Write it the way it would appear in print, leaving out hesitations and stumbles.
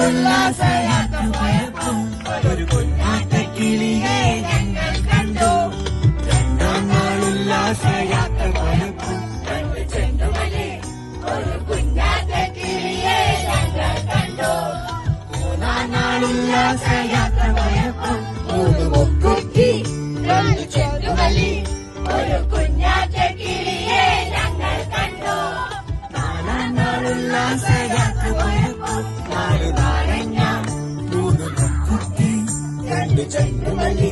ഉല്ലാസയാത്ര പോയപ്പോൾ ഒരു കുഞ്ഞാറ്റക്കിളിയെ ഞങ്ങൾ കണ്ടു. രണ്ടാം നാൾ ഉല്ലാസയാത്ര പോയപ്പോൾ രണ്ട് ചെണ്ടുമല്ലി ഒരു കുഞ്ഞാറ്റക്കിളിയെ ഞങ്ങൾ കണ്ടു. മൂന്നാം നാൾ ഉല്ലാസയാത്ര പോയപ്പോൾ മൂന്ന് മുക്കുറ്റി രണ്ട് ചെണ്ടുമല്ലി ഒരു കുഞ്ഞാറ്റക്കിളിയെ ഞങ്ങൾ കണ്ടു. നാലാം നാൾ ഉല്ലാസയാത്ര പോയപ്പോൾ നാല് നാരങ്ങ മൂന്ന് മുക്കുറ്റി രണ്ട് ചെണ്ടുമല്ലി